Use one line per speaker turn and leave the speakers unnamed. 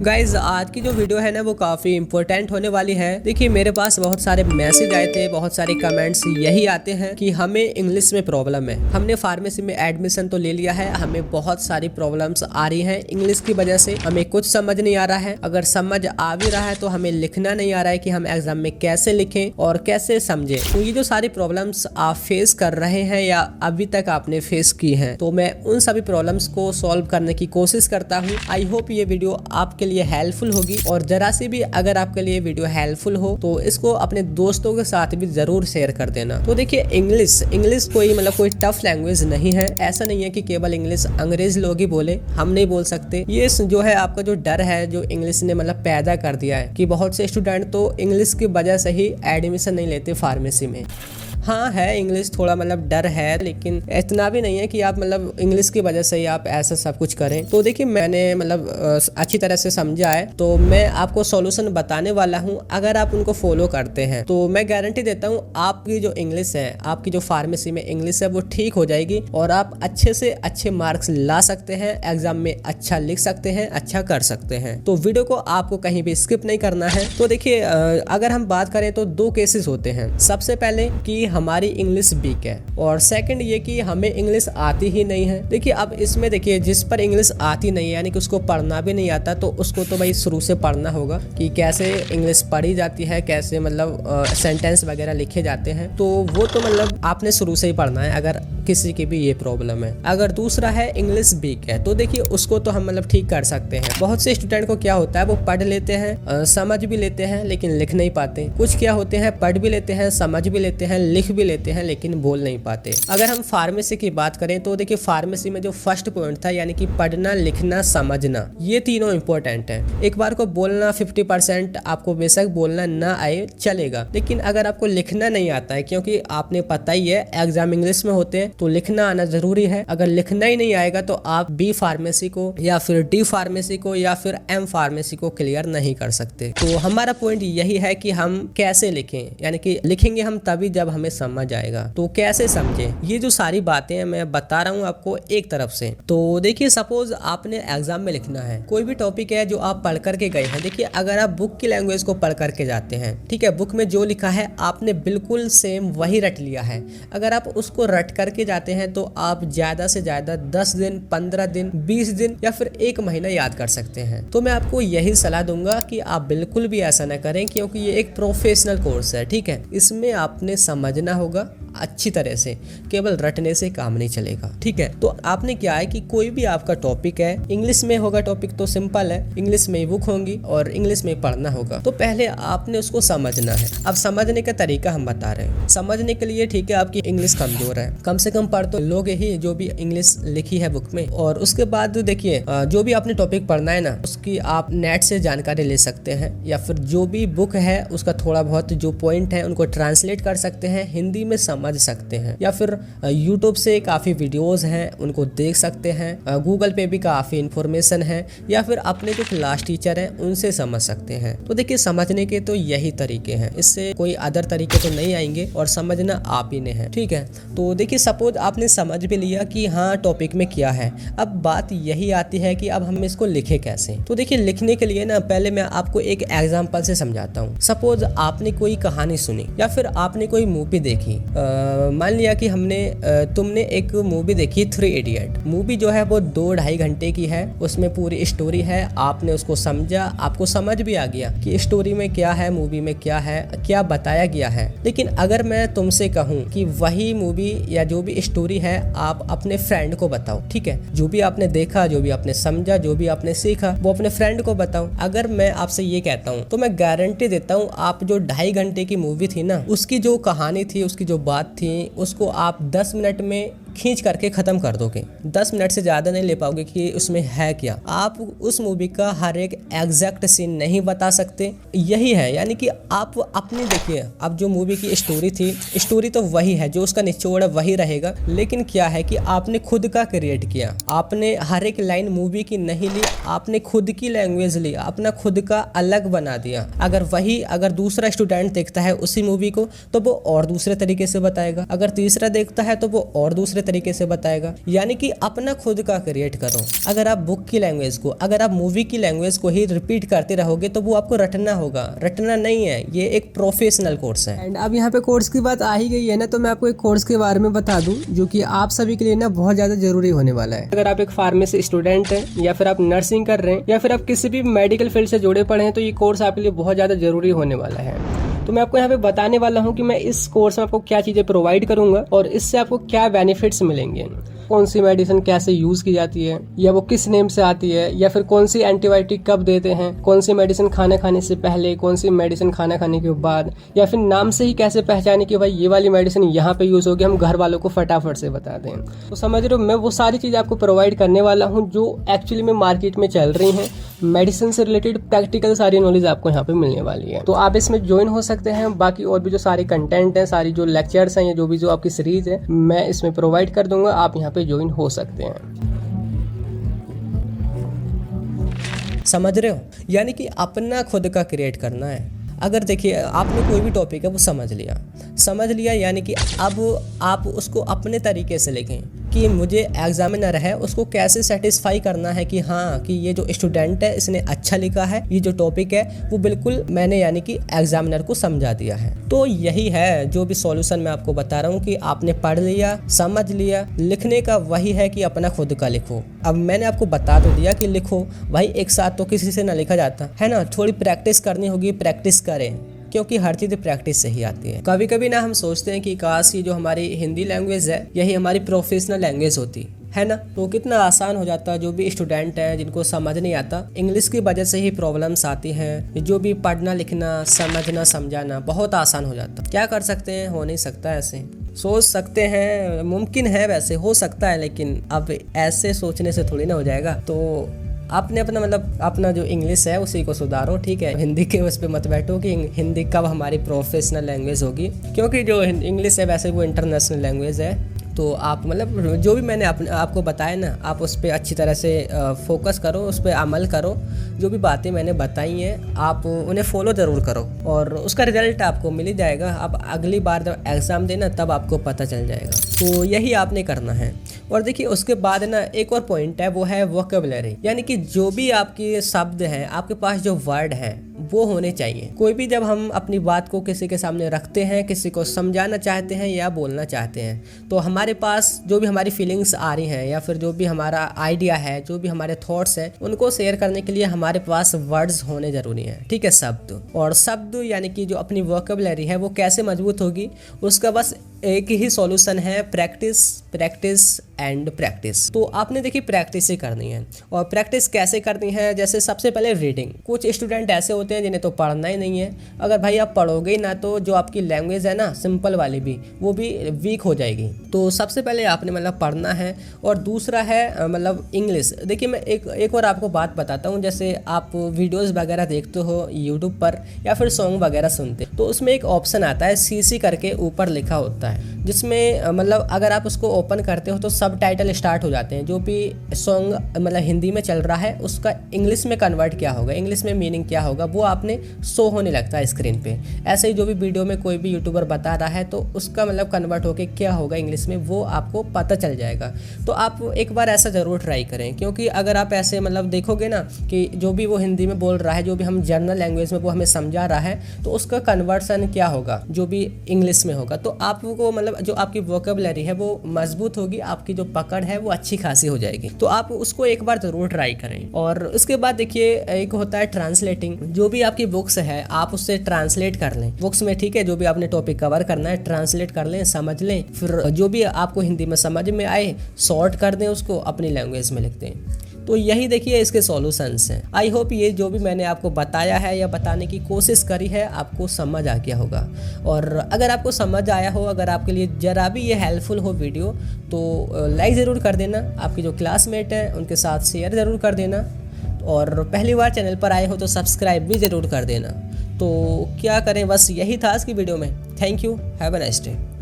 Guys आज की जो वीडियो है ना वो काफ़ी इंपॉर्टेंट होने वाली है। देखिए मेरे पास बहुत सारे मैसेज आए थे, बहुत सारे कमेंट्स यही आते हैं कि हमें इंग्लिश में प्रॉब्लम है। हमने फार्मेसी में एडमिशन तो ले लिया है, हमें बहुत सारी प्रॉब्लम्स आ रही हैं इंग्लिश की वजह से। हमें कुछ समझ नहीं आ रहा है, अगर समझ आ भी रहा है तो हमें लिखना नहीं आ रहा है कि हम एग्जाम में कैसे लिखें और कैसे समझें। तो ये जो सारी प्रॉब्लम्स आप फेस कर रहे हैं या अभी तक आपने फेस की हैं, तो मैं उन सभी प्रॉब्लम्स को सॉल्व करने की कोशिश करता हूँ। आई होप ये वीडियो आपके लिए हेल्पफुल होगी, और जरा सी भी अगर आपके लिए वीडियो हेल्पफुल हो तो इसको अपने दोस्तों के साथ भी जरूर शेयर कर देना। तो देखिए इंग्लिश कोई टफ लैंग्वेज नहीं है। ऐसा नहीं है कि केवल इंग्लिश अंग्रेज लोग ही बोले, हम नहीं बोल सकते। ये जो है आपका जो डर है जो इंग्लिश ने पैदा कर दिया है कि बहुत से स्टूडेंट तो इंग्लिश की वजह से ही एडमिशन नहीं लेते फार्मेसी में। हाँ है इंग्लिश थोड़ा डर है, लेकिन इतना भी नहीं है कि आप इंग्लिश की वजह से ही आप ऐसा सब कुछ करें। तो देखिए मैंने अच्छी तरह से समझा है, तो मैं आपको सॉल्यूशन बताने वाला हूँ। अगर आप उनको फॉलो करते हैं तो मैं गारंटी देता हूँ आपकी जो इंग्लिश है, आपकी जो फार्मेसी में इंग्लिश है वो ठीक हो जाएगी और आप अच्छे से अच्छे मार्क्स ला सकते हैं, एग्जाम में अच्छा लिख सकते हैं, अच्छा कर सकते हैं। तो वीडियो को आपको कहीं भी स्किप नहीं करना है। तो देखिए अगर हम बात करें तो दो केसेस होते हैं। सबसे पहले कि हमारी इंग्लिश वीक है, और सेकंड ये कि हमें इंग्लिश आती ही नहीं है। देखिए अब इसमें देखिए जिस पर इंग्लिश आती नहीं है, यानी कि उसको पढ़ना भी नहीं आता, तो उसको तो भाई शुरू से पढ़ना होगा कि कैसे इंग्लिश पढ़ी जाती है, कैसे सेंटेंस वगैरह लिखे जाते हैं। तो वो तो आपने शुरू से ही पढ़ना है अगर किसी की भी ये प्रॉब्लम है। अगर दूसरा है इंग्लिश वीक है, तो देखिए उसको तो हम ठीक कर सकते हैं। बहुत से स्टूडेंट को क्या होता है, वो पढ़ लेते हैं, समझ भी लेते हैं, लेकिन लिख नहीं पाते। कुछ क्या होते हैं, पढ़ भी लेते हैं, समझ भी लेते हैं, लिख भी लेते हैं, लेकिन बोल नहीं पाते। अगर हम फार्मेसी की बात करें तो देखिए फार्मेसी में जो फर्स्ट पॉइंट था, यानी कि पढ़ना, लिखना, समझना, ये तीनों इंपॉर्टेंट है। एक बार को बोलना 50% आपको बेशक बोलना ना आए चलेगा, लेकिन अगर आपको लिखना नहीं आता है, क्योंकि आपने पता ही है एग्जाम इंग्लिश में होते हैं, तो लिखना आना जरूरी है। अगर लिखना ही नहीं आएगा तो आप बी फार्मेसी को या फिर डी फार्मेसी को या फिर एम फार्मेसी को क्लियर नहीं कर सकते। तो हमारा पॉइंट यही है कि हम कैसे लिखें, यानी कि लिखेंगे हम तभी जब हमें समझ आएगा। तो कैसे समझें, ये जो सारी बातें हैं मैं बता रहा हूँ आपको एक तरफ से। तो देखिए सपोज आपने एग्जाम में लिखना है, कोई भी टॉपिक है जो आप पढ़ करके गए हैं। देखिए अगर आप बुक की लैंग्वेज को पढ़ करके जाते हैं, ठीक है, बुक में जो लिखा है आपने बिल्कुल सेम वही रट लिया है। अगर आप उसको रट करके जाते हैं तो आप ज्यादा से ज्यादा 10 दिन, 15 दिन, 20 दिन या फिर 1 महीना याद कर सकते हैं। तो मैं आपको यही सलाह दूंगा कि आप बिल्कुल भी ऐसा ना करें, क्योंकि ये एक प्रोफेशनल कोर्स है, ठीक है। इसमें आपने समझना होगा अच्छी तरह से, केवल रटने से काम नहीं चलेगा, ठीक है। तो आपने क्या है कि कोई भी आपका टॉपिक है, इंग्लिश में होगा टॉपिक तो सिंपल है, इंग्लिश में बुक होंगी और इंग्लिश में पढ़ना होगा। तो पहले आपने उसको समझना है। अब समझने का तरीका हम बता रहे हैं। समझने के लिए ठीक है आपकी इंग्लिश कमजोर है, कम से कम पढ़ तो लोगे ही जो भी इंग्लिश लिखी है बुक में। और उसके बाद देखिए जो भी आपने टॉपिक पढ़ना है ना, उसकी आप नेट से जानकारी ले सकते हैं, या फिर जो भी बुक है उसका थोड़ा बहुत जो पॉइंट है उनको ट्रांसलेट कर सकते हैं, हिंदी में समझ सकते हैं, या फिर यूट्यूब से काफी वीडियोस हैं उनको देख सकते हैं, गूगल पे भी काफी इंफॉर्मेशन है, या फिर अपने जो क्लास टीचर हैं उनसे समझ सकते हैं। तो देखिए समझने के तो यही तरीके हैं, इससे कोई अदर तरीके तो नहीं आएंगे, और समझना आप ही ने है, ठीक है। तो देखिए सपोज आपने समझ भी लिया कि हाँ टॉपिक में क्या है। अब बात यही आती है कि अब हम इसको लिखे कैसे। तो देखिए लिखने के लिए ना पहले मैं आपको एक एग्जांपल से समझाता हूँ। सपोज आपने कोई कहानी सुनी या फिर आपने कोई मूवी देखी। मान लिया कि तुमने एक मूवी देखी 3 इडियट। मूवी जो है वो 2-2.5 घंटे की है, उसमें पूरी स्टोरी है, आपने उसको समझा, आपको समझ भी आ गया कि स्टोरी में क्या है, मूवी में क्या है, क्या बताया गया है। लेकिन अगर मैं तुमसे कहूँ कि वही मूवी या जो भी स्टोरी है आप अपने फ्रेंड को बताओ, ठीक है, जो भी आपने देखा, जो भी आपने समझा, जो भी आपने सीखा, वो अपने फ्रेंड को बताओ। अगर मैं आपसे ये कहता हूँ तो मैं गारंटी देता हूँ आप जो 2.5 घंटे की मूवी थी ना, उसकी जो कहानी थी, उसकी जो बात थी, उसको आप 10 मिनट में खींच करके खत्म कर दोगे। 10 मिनट से ज्यादा नहीं ले पाओगे कि उसमें है क्या। आप उस मूवी का हर एक एग्जैक्ट सीन नहीं बता सकते, यही है। यानी कि आप अपने देखिए, अब जो मूवी की स्टोरी थी, स्टोरी तो वही है, जो उसका निचोड़ वही रहेगा, लेकिन क्या है कि आपने खुद का क्रिएट किया। आपने हर एक लाइन मूवी की नहीं ली, आपने खुद की लैंग्वेज ली, अपना खुद का अलग बना दिया। अगर दूसरा स्टूडेंट देखता है उसी मूवी को तो वो और दूसरे तरीके से बताएगा, अगर तीसरा देखता है तो वो और दूसरे तरीके से बताएगा। यानी कि अपना खुद का क्रिएट करो। अगर आप बुक की लैंग्वेज को, अगर आप मूवी की लैंग्वेज को ही रिपीट करते रहोगे तो वो आपको रटना होगा, रटना नहीं है। ये एक प्रोफेशनल कोर्स है। एंड अब यहाँ पे कोर्स की बात आ ही गई है ना, तो मैं आपको एक कोर्स के बारे में बता दूं जो कि आप सभी के लिए ना बहुत ज्यादा जरूरी होने वाला है। अगर आप एक फार्मेसी स्टूडेंट हैं, या फिर आप नर्सिंग कर रहे हैं, या फिर आप किसी भी मेडिकल फील्ड से जुड़े पड़े हैं, तो ये कोर्स आपके लिए बहुत ज्यादा जरूरी होने वाला है। तो मैं आपको यहाँ पे बताने वाला हूँ कि मैं इस कोर्स में आपको क्या चीजें प्रोवाइड करूंगा और इससे आपको क्या बेनिफिट्स मिलेंगे, कौन सी मेडिसिन कैसे यूज की जाती है, या वो किस नेम से आती है, या फिर कौन सी एंटीबायोटिक कब देते हैं, कौन सी मेडिसिन खाना खाने से पहले, कौन सी मेडिसिन खाना खाने के बाद, या फिर नाम से ही कैसे पहचाने कि भाई ये वाली मेडिसिन यहाँ पे यूज होगी, हम घर वालों को फटाफट से बता दें। तो समझ रहे हो, मैं वो सारी चीज़ आपको प्रोवाइड करने वाला हूँ जो एक्चुअली में मार्केट में चल रही हैं। मेडिसिन से रिलेटेड प्रैक्टिकल सारी नॉलेज आपको यहाँ पे मिलने वाली है। तो आप इसमें ज्वाइन हो सकते हैं। बाकी और भी जो सारे कंटेंट हैं, सारी जो लेक्चर्स हैं, या जो भी जो आपकी सीरीज है, मैं इसमें प्रोवाइड कर दूंगा। आप यहाँ पे ज्वाइन हो सकते हैं। समझ रहे हो, यानी कि अपना खुद का क्रिएट करना है। अगर देखिए आपने कोई भी टॉपिक है वो समझ लिया, यानी कि अब आप उसको अपने तरीके से लिखें कि मुझे एग्जामिनर है उसको कैसे सेटिस्फाई करना है कि हाँ कि ये जो स्टूडेंट है इसने अच्छा लिखा है, ये जो टॉपिक है वो बिल्कुल मैंने यानी कि एग्जामिनर को समझा दिया है। तो यही है जो भी सॉल्यूशन मैं आपको बता रहा हूँ कि आपने पढ़ लिया, समझ लिया, लिखने का वही है कि अपना खुद का लिखो। अब मैंने आपको बता तो दिया कि लिखो भाई, एक साथ तो किसी से ना लिखा जाता है ना, थोड़ी प्रैक्टिस करनी होगी, प्रैक्टिस करें, क्योंकि हर चीज़ प्रैक्टिस से ही आती है। कभी कभी ना हम सोचते हैं कि काश ये जो हमारी हिंदी लैंग्वेज है यही हमारी प्रोफेशनल लैंग्वेज होती है ना, तो कितना आसान हो जाता। जो भी स्टूडेंट हैं जिनको समझ नहीं आता, इंग्लिश की वजह से ही प्रॉब्लम्स आती हैं। जो भी पढ़ना लिखना समझना समझाना बहुत आसान हो जाता। क्या कर सकते हैं, हो नहीं सकता ऐसे। सोच सकते हैं, मुमकिन है, वैसे हो सकता है, लेकिन अब ऐसे सोचने से थोड़ी ना हो जाएगा। तो आपने अपना मतलब अपना जो इंग्लिश है उसी को सुधारो, ठीक है। हिंदी के उस पर मत बैठो कि हिंदी कब हमारी प्रोफेशनल लैंग्वेज होगी, क्योंकि जो इंग्लिश है वैसे वो इंटरनेशनल लैंग्वेज है। तो आप मतलब जो भी मैंने आपको बताया ना, आप उस पर अच्छी तरह से फोकस करो, उस पर अमल करो। जो भी बातें मैंने बताई हैं आप उन्हें फॉलो ज़रूर करो और उसका रिजल्ट आपको मिल ही जाएगा। आप अगली बार जब एग्ज़ाम देना तब आपको पता चल जाएगा। तो यही आपने करना है। और देखिए उसके बाद ना एक और पॉइंट है, वो है वोकेबुलरी, यानी कि जो भी आपके शब्द हैं, आपके पास जो वर्ड हैं वो होने चाहिए। कोई भी जब हम अपनी बात को किसी के सामने रखते हैं, किसी को समझाना चाहते हैं या बोलना चाहते हैं, तो हमारे पास जो भी हमारी फीलिंग्स आ रही हैं या फिर जो भी हमारा आइडिया है, जो भी हमारे थॉट्स हैं, उनको शेयर करने के लिए हमारे पास वर्ड्स होने जरूरी हैं, ठीक है, शब्द। और शब्द यानी कि जो अपनी वोकेबुलरी है वो कैसे मजबूत होगी, उसका बस एक ही सॉल्यूशन है, प्रैक्टिस प्रैक्टिस एंड प्रैक्टिस। तो आपने देखिए प्रैक्टिस ही करनी है। और प्रैक्टिस कैसे करनी है, जैसे सबसे पहले रीडिंग। कुछ स्टूडेंट ऐसे होते हैं जिन्हें तो पढ़ना ही नहीं है। अगर भाई आप पढ़ोगे ही ना तो जो आपकी लैंग्वेज है ना, सिंपल वाली भी, वो भी वीक हो जाएगी। तो सबसे पहले आपने मतलब पढ़ना है। और दूसरा है मतलब इंग्लिश। देखिए मैं एक और आपको बात बताता हूँ। जैसे आप वीडियोज़ वगैरह देखते हो यूट्यूब पर या फिर सॉन्ग वगैरह सुनते, तो उसमें एक ऑप्शन आता है CC करके ऊपर लिखा होता है, जिसमें मतलब अगर आप उसको ओपन करते हो तो सब टाइटल स्टार्ट हो जाते हैं। जो भी सॉन्ग मतलब हिंदी में चल रहा है उसका इंग्लिश में कन्वर्ट क्या होगा, इंग्लिश में मीनिंग क्या होगा, वो आपने शो होने लगता है स्क्रीन पे। ऐसे ही जो भी वीडियो में कोई भी यूट्यूबर बता रहा है तो उसका मतलब कन्वर्ट होके क्या होगा इंग्लिश में, वो आपको पता चल जाएगा। तो आप एक बार ऐसा ज़रूर ट्राई करें, क्योंकि अगर आप ऐसे मतलब देखोगे ना कि जो भी वो हिंदी में बोल रहा है, जो भी हम जनरल लैंग्वेज में वो हमें समझा रहा है, तो उसका कन्वर्सन क्या होगा जो भी इंग्लिश में होगा, तो आपको मतलब जो आपकी वोकेबुलरी है वो मजबूत होगी, आपकी जो पकड़ है वो अच्छी खासी हो जाएगी। तो आप उसको एक बार ज़रूर ट्राई करें। और उसके बाद देखिए एक होता है ट्रांसलेटिंग। जो भी आपकी बुक्स है आप उससे ट्रांसलेट कर लें बुक्स में, ठीक है। जो भी आपने टॉपिक कवर करना है ट्रांसलेट कर लें, समझ लें, फिर जो भी आपको हिंदी में समझ में आए शॉर्ट कर दें, उसको अपनी लैंग्वेज में लिख दें। तो यही देखिए इसके सॉल्यूशंस हैं। आई होप ये जो भी मैंने आपको बताया है या बताने की कोशिश करी है आपको समझ आ गया होगा। और अगर आपको समझ आया हो, अगर आपके लिए ज़रा भी ये हेल्पफुल हो वीडियो, तो लाइक ज़रूर कर देना। आपकी जो क्लासमेट है उनके साथ शेयर ज़रूर कर देना। और पहली बार चैनल पर आए हो तो सब्सक्राइब भी ज़रूर कर देना। तो क्या करें, बस यही था आज की वीडियो में। Thank you, have a nice day.